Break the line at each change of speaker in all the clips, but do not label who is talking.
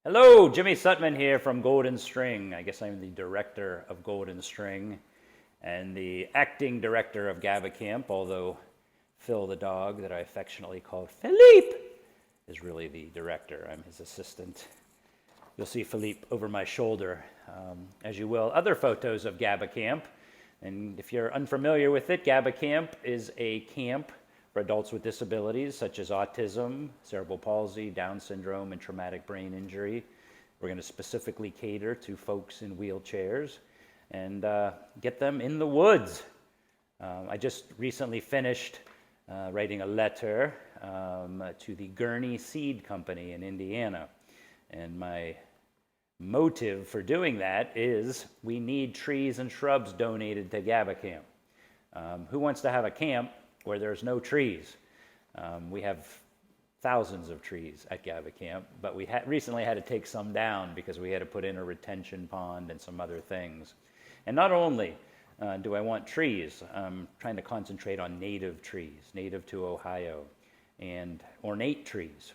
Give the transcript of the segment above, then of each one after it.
Hello, Jimmy Sutman here from Golden String. I guess I'm the director of Golden String and the acting director of Gabba Camp, although Phil the dog, that I affectionately call Philippe, is really the director. I'm his assistant. You'll see Philippe over my shoulder, as you will other photos of Gabba Camp. And if you're unfamiliar with it, Gabba Camp is a camp for adults with disabilities such as autism, cerebral palsy, Down syndrome, and traumatic brain injury. We're going to specifically cater to folks in wheelchairs and get them in the woods. I just recently finished writing a letter to the Gurney Seed Company in Indiana. And my motive for doing that is we need trees and shrubs donated to Gabba Camp. Who wants to have a camp where there's no trees? We have thousands of trees at Gabba Camp, but we recently had to take some down because we had to put in a retention pond and some other things. And not only do I want trees, I'm trying to concentrate on native trees, native to Ohio, and ornate trees,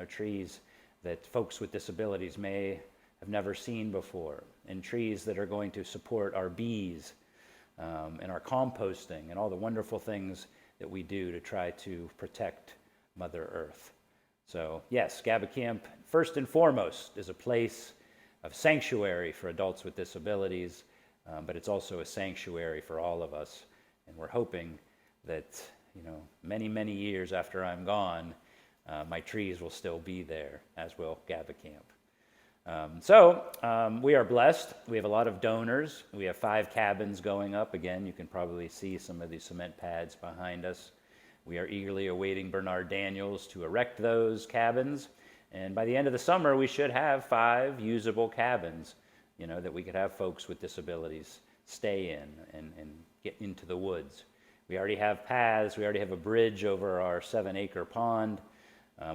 trees that folks with disabilities may have never seen before, and trees that are going to support our bees and our composting and all the wonderful things that we do to try to protect Mother Earth. So yes, Gabba Camp, first and foremost, is a place of sanctuary for adults with disabilities, but it's also a sanctuary for all of us. And we're hoping that, many, many years after I'm gone, my trees will still be there, as will Gabba Camp. We are blessed. We have a lot of donors. We have 5 cabins going up. Again, you can probably see some of these cement pads behind us. We are eagerly awaiting Bernard Daniels to erect those cabins. And by the end of the summer, we should have 5 usable cabins, that we could have folks with disabilities stay in and get into the woods. We already have paths. We already have a bridge over our 7-acre pond.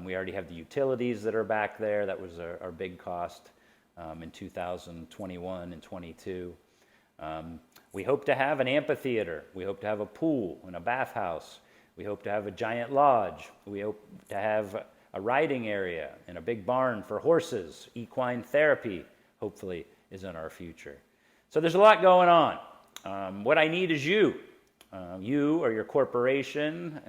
We already have the utilities that are back there. That was our big cost in 2021 and 22. We hope to have an amphitheater. We hope to have a pool and a bathhouse. We hope to have a giant lodge. We hope to have a riding area and a big barn for horses. Equine therapy, hopefully, is in our future. So there's a lot going on. What I need is you. You or your corporation,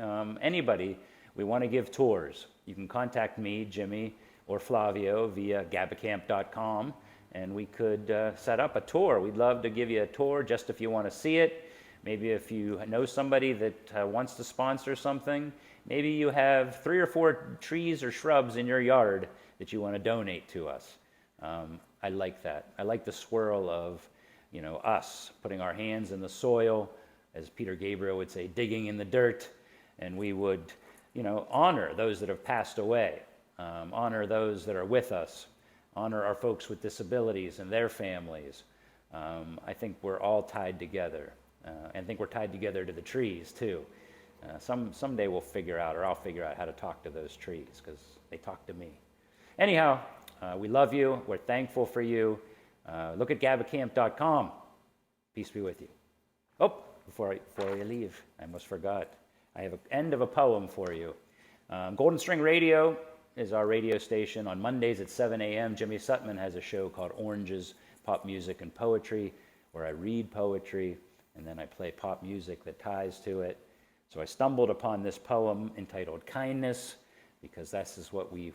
anybody. We want to give tours. You can contact me, Jimmy, or Flavio via gabbacamp.com, and we could set up a tour. We'd love to give you a tour just if you want to see it. Maybe if you know somebody that wants to sponsor something. Maybe you have 3 or 4 trees or shrubs in your yard that you want to donate to us. I like that. I like the swirl of, us putting our hands in the soil, as Peter Gabriel would say, digging in the dirt, and we would honor those that have passed away, honor those that are with us, honor our folks with disabilities and their families. I think we're all tied together, and I think we're tied together to the trees too. Someday we'll figure out, or I'll figure out how to talk to those trees because they talk to me. Anyhow, we love you. We're thankful for you. Look at gabbacamp.com. Peace be with you. Oh, before you leave, I almost forgot. I have an end of a poem for you. Golden String Radio is our radio station. On Mondays at 7 a.m., Jimmy Sutman has a show called Oranges, Pop Music and Poetry, where I read poetry, and then I play pop music that ties to it. So I stumbled upon this poem entitled Kindness, because this is what we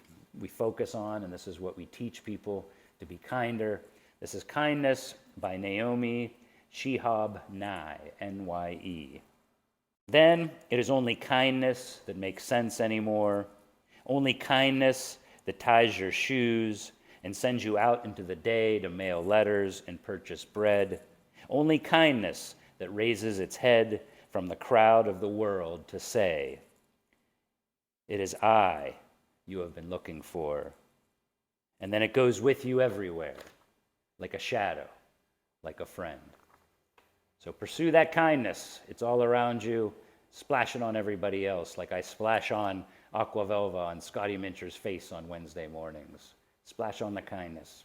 focus on, and this is what we teach people, to be kinder. This is Kindness by Naomi Shihab Nye, N-Y-E. Then it is only kindness that makes sense anymore, only kindness that ties your shoes and sends you out into the day to mail letters and purchase bread, only kindness that raises its head from the crowd of the world to say, "It is I you have been looking for." And then it goes with you everywhere, like a shadow, like a friend. So pursue that kindness. It's all around you. Splash it on everybody else, like I splash on Aqua Velva on Scotty Mincher's face on Wednesday mornings. Splash on the kindness.